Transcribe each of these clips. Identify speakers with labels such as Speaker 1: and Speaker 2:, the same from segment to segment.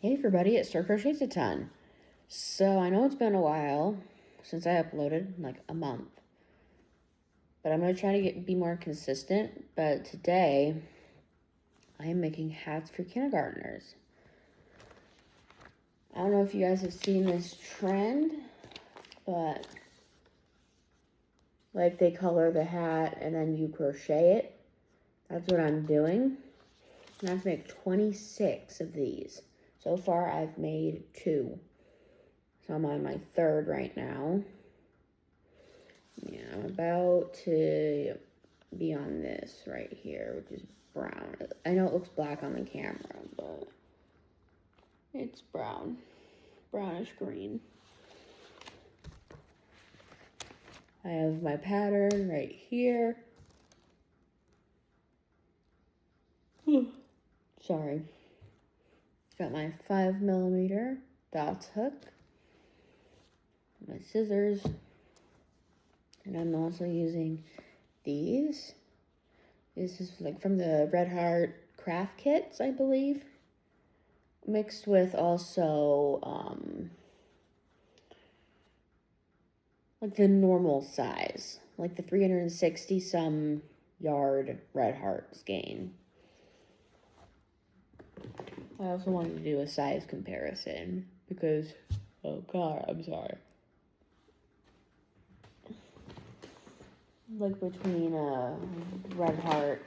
Speaker 1: Hey everybody, it's SirCrochetsATon. So I know it's been a while since I uploaded, like a month. But I'm going to try to be more consistent. But today, I am making hats for kindergartners. I don't know if you guys have seen this trend, but like they color the hat and then you crochet it. That's what I'm doing. And I have to make 26 of these. So far, I've made 2. So I'm on my 3rd right now. Yeah, I'm about to be on this right here, which is brown. I know it looks black on the camera, but it's brown. Brownish green. I have my pattern right here. Sorry. Got my 5mm dots hook, my scissors, and I'm also using these. This is like from the Red Heart craft kits, I believe, mixed with also like the normal size, like the 360 some yard Red Heart skein. I also wanted to do a size comparison because, oh god, I'm sorry. Like between a Red Heart,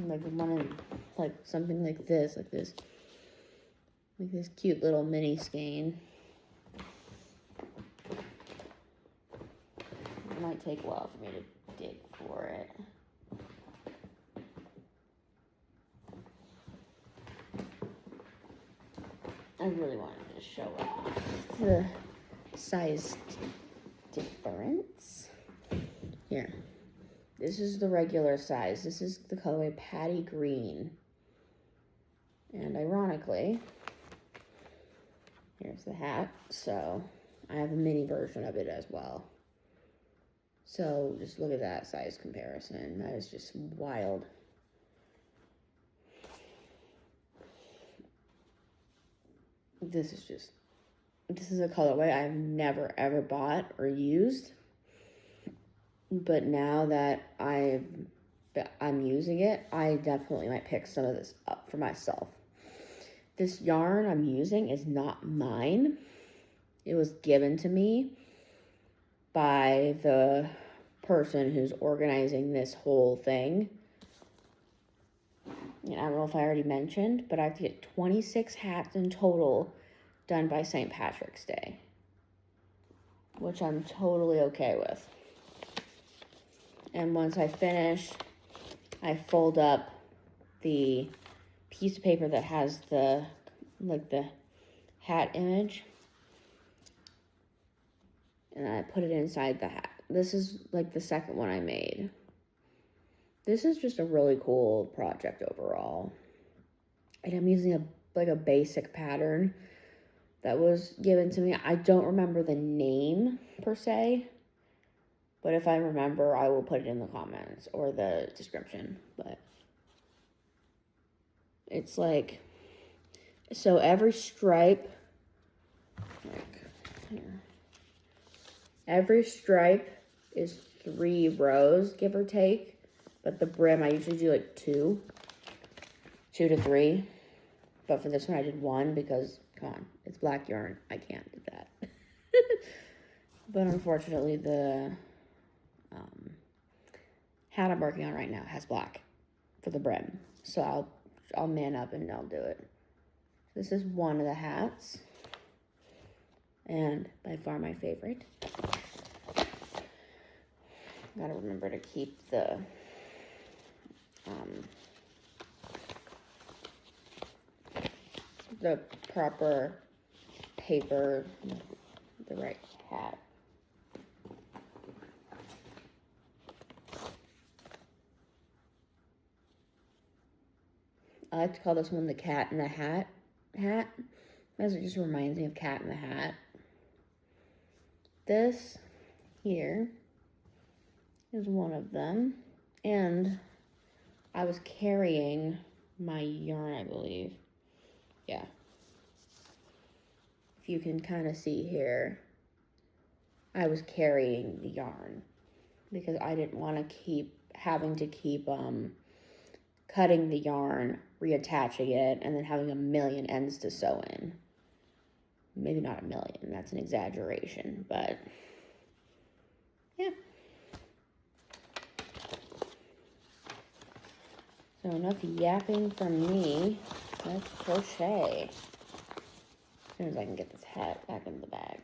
Speaker 1: like one in, like something like this cute little mini skein. It might take a while for me to dig for it. I really wanted to show off the size difference. Here, this is the regular size. This is the colorway Patty Green. And ironically, here's the hat. So I have a mini version of it as well. So just look at that size comparison. That is just wild. This is a colorway I've never ever bought or used. But now that I'm using it, I definitely might pick some of this up for myself. This yarn I'm using is not mine. It was given to me by the person who's organizing this whole thing. And I don't know if I already mentioned, but I have to get 26 hats in total done by St. Patrick's Day, which I'm totally okay with. And once I finish, I fold up the piece of paper that has the hat image, and I put it inside the hat. This is like the second one I made. This is just a really cool project overall. And I'm using a basic pattern that was given to me. I don't remember the name per se, but if I remember, I will put it in the comments or the description. But it's like, so every stripe, like here, every stripe is 3 rows, give or take. But the brim, I usually do like 2 to 3. But for this one, I did 1 because, come on, it's black yarn. I can't do that. But unfortunately, the hat I'm working on right now has black for the brim. So I'll man up and I'll do it. This is one of the hats. And by far my favorite. Gotta remember to keep the proper paper, the right hat. I like to call this one the Cat in the Hat as it just reminds me of Cat in the Hat. This here is one of them, and I was carrying my yarn, I believe. yeah. If you can kind of see here, I was carrying the yarn because I didn't want to keep having to keep cutting the yarn, reattaching it, and then having a million ends to sew in. Maybe not a million, that's an exaggeration, but yeah. So enough yapping from me. Let's crochet. As soon as I can get this hat back in the bag.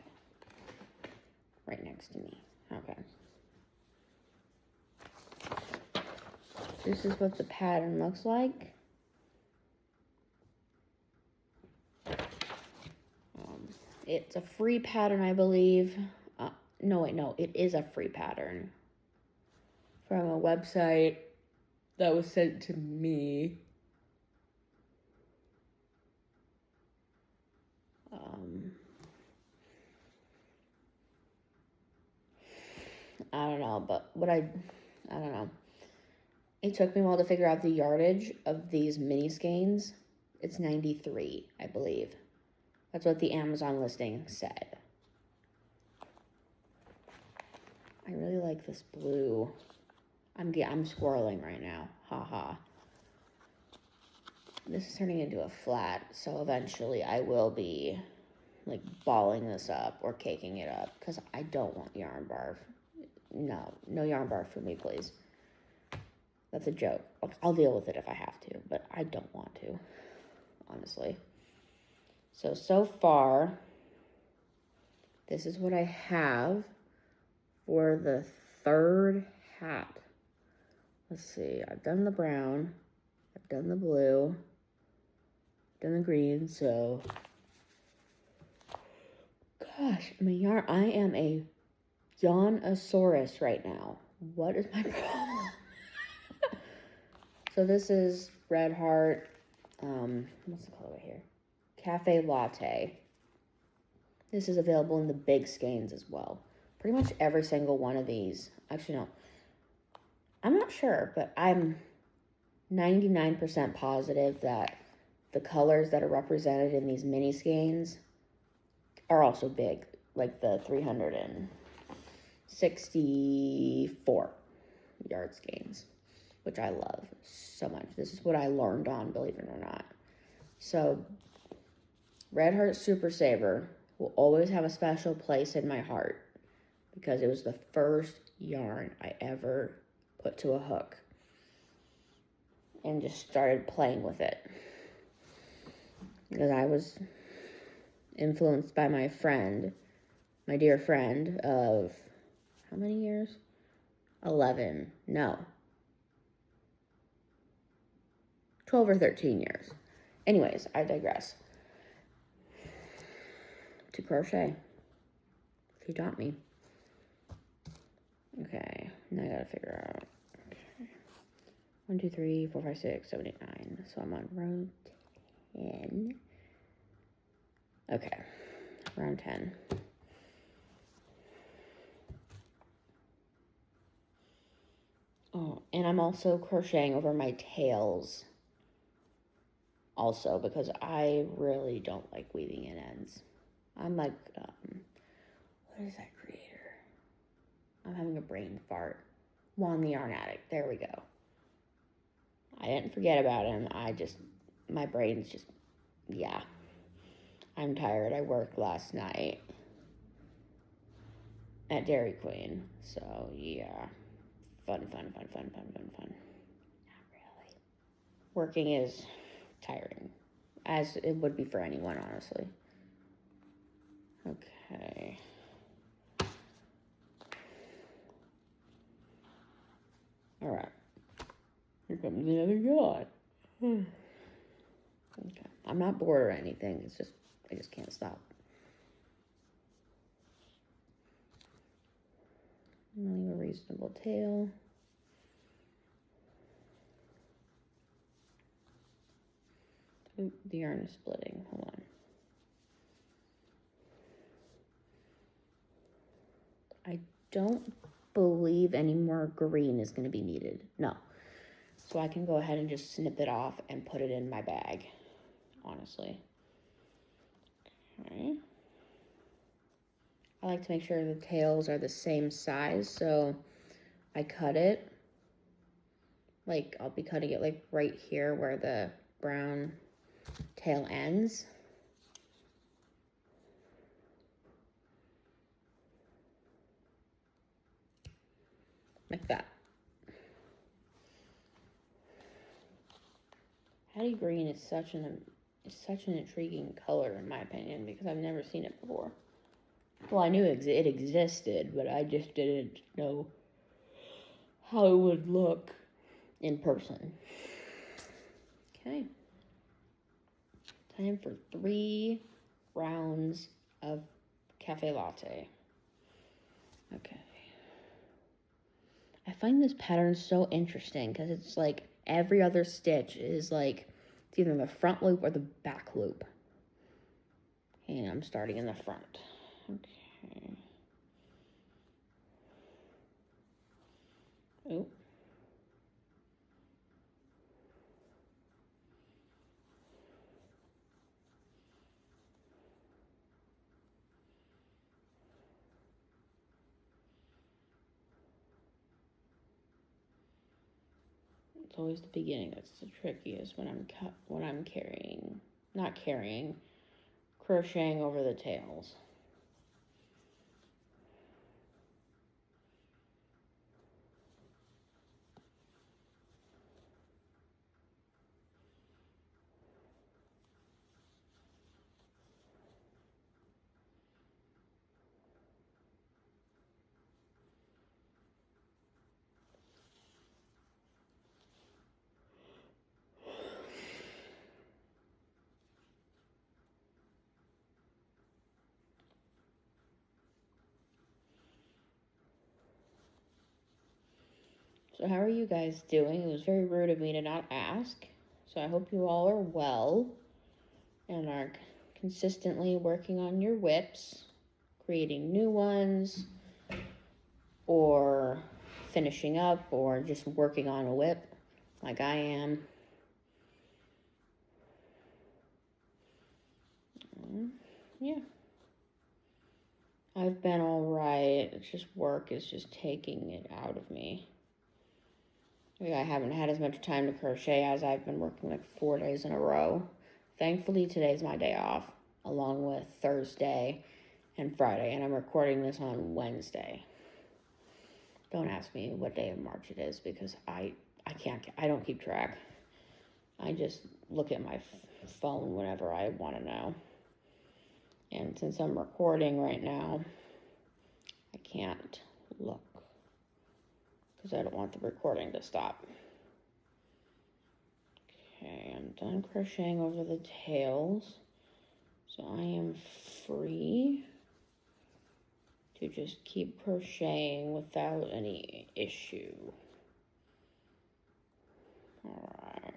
Speaker 1: Right next to me. Okay. This is what the pattern looks like. It's a free pattern, I believe. No, it is a free pattern from a website that was sent to me. I don't know, but I don't know. It took me a while to figure out the yardage of these mini skeins. It's 93, I believe. That's what the Amazon listing said. I really like this blue. I'm squirreling right now. Haha. This is turning into a flat, so eventually I will be like balling this up or caking it up because I don't want yarn barf. No yarn barf for me, please. That's a joke. I'll deal with it if I have to, but I don't want to, honestly. So far, this is what I have for the third hat. Let's see, I've done the brown, I've done the blue, I've done the green, so gosh, I am a yarnosaurus right now. What is my problem? So this is Red Heart, what's the color here? Cafe Latte. This is available in the big skeins as well. Pretty much every single one of these. Actually, no. I'm not sure, but I'm 99% positive that the colors that are represented in these mini skeins are also big, like the 364 yard skeins, which I love so much. This is what I learned on, believe it or not. So Red Heart Super Saver will always have a special place in my heart because it was the first yarn I ever put to a hook and just started playing with it because I was influenced by my dear friend of how many years? 11, no, 12 or 13 years. Anyways, I digress. To crochet. She taught me. Okay, now I gotta figure out. Okay. 1, 2, 3, 4, 5, 6, 7, 8, 9. So I'm on row 10. Okay, round 10. Oh, and I'm also crocheting over my tails. Also, because I really don't like weaving in ends. I'm like, what is that creator? I'm having a brain fart. Juan the Yarn Addict. There we go. I didn't forget about him. My brain's just, yeah. I'm tired. I worked last night at Dairy Queen. So, yeah. Fun. Not really. Working is tiring, as it would be for anyone, honestly. Okay. All right. Here comes the other yawn. Okay. I'm not bored or anything. It's just, I just can't stop. Leave a reasonable tail. Ooh, the yarn is splitting. Hold on. I don't believe any more green is going to be needed. No. So I can go ahead and just snip it off and put it in my bag, honestly. Okay. I like to make sure the tails are the same size, so I cut it. Like, I'll be cutting it like right here where the brown tail ends. Like that. Hattie green is such an intriguing color in my opinion because I've never seen it before. Well, I knew it existed, but I just didn't know how it would look in person. Okay. Time for 3 rounds of cafe latte. Okay. I find this pattern so interesting because it's like every other stitch is like it's either the front loop or the back loop. And I'm starting in the front. Okay. Oh. It's always the beginning that's the trickiest when I'm crocheting over the tails. So how are you guys doing? It was very rude of me to not ask. So I hope you all are well and are consistently working on your whips, creating new ones, or finishing up, or just working on a whip like I am. Yeah. I've been all right. It's just work is just taking it out of me. I haven't had as much time to crochet as I've been working like 4 days in a row. Thankfully, today's my day off, along with Thursday and Friday, and I'm recording this on Wednesday. Don't ask me what day of March it is because I don't keep track. I just look at my phone whenever I want to know. And since I'm recording right now, I can't look because I don't want the recording to stop. Okay, I'm done crocheting over the tails. So I am free to just keep crocheting without any issue. All right.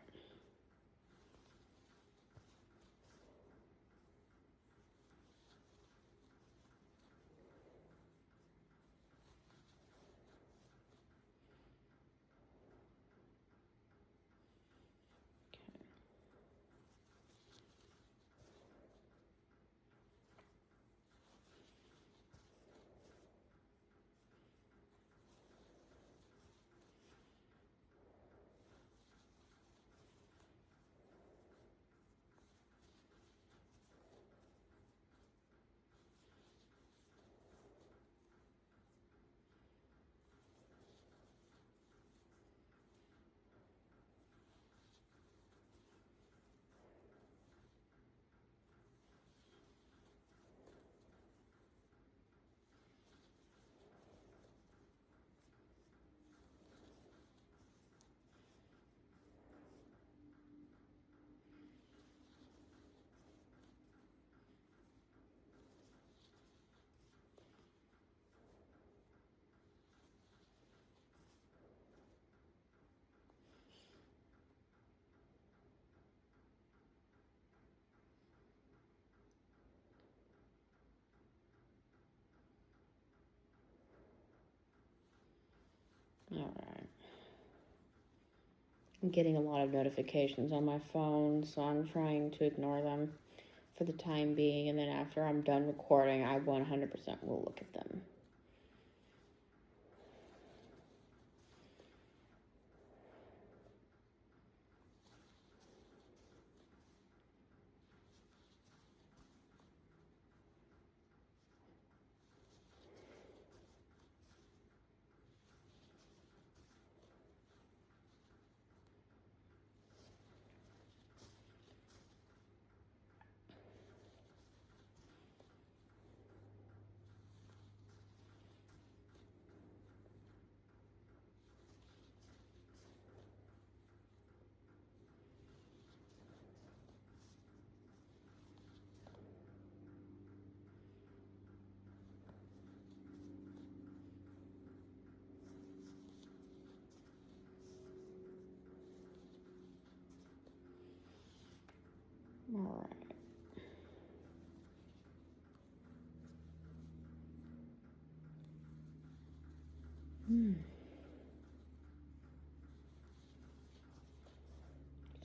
Speaker 1: All right. I'm getting a lot of notifications on my phone, so I'm trying to ignore them. for the time being, and then after I'm done recording, I 100% will look at them. All right.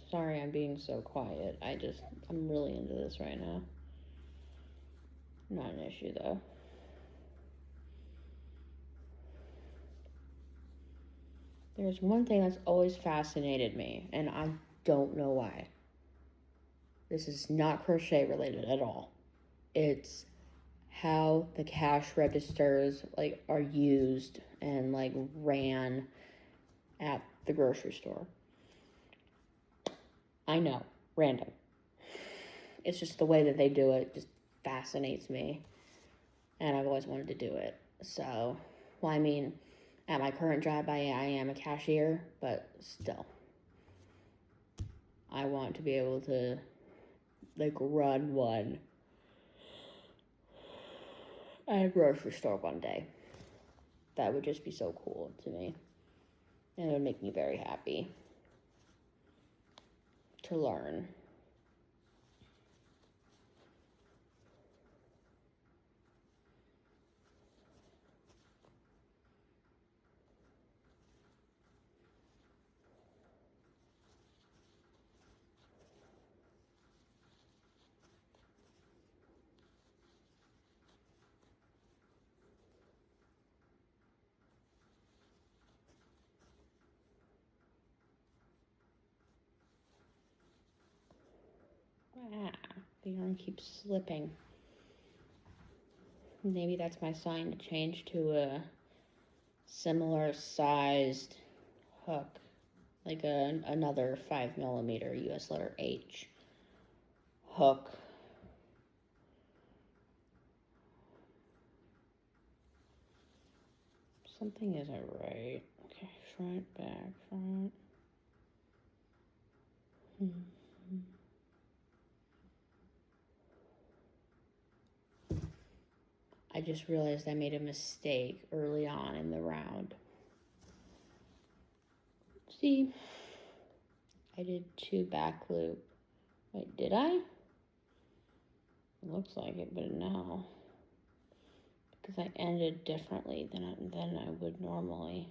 Speaker 1: Sorry I'm being so quiet. I'm really into this right now. Not an issue though. There's one thing that's always fascinated me, and I don't know why. This is not crochet related at all. It's how the cash registers like are used and like ran at the grocery store. I know, random. It's just the way that they do it just fascinates me, and I've always wanted to do it. So, well, I mean, at my current job, I am a cashier, but still, I want to be able to like run one at a grocery store one day. That would just be so cool to me, and it would make me very happy to learn. The yarn keeps slipping. Maybe that's my sign to change to a similar sized hook, like another 5mm US letter H hook. Something isn't right. Okay, front, back, front. I just realized I made a mistake early on in the round. See, I did 2 back loop. Wait, did I? It looks like it, but no. Because I ended differently than I would normally.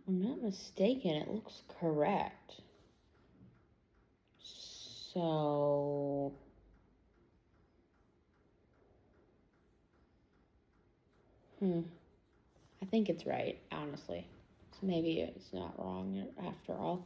Speaker 1: I'm not mistaken, it looks correct. So, I think it's right, honestly. So maybe it's not wrong after all.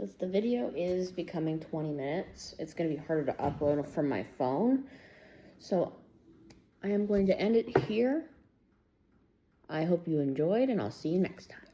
Speaker 1: Since the video is becoming 20 minutes, it's going to be harder to upload from my phone. So I am going to end it here. I hope you enjoyed, and I'll see you next time.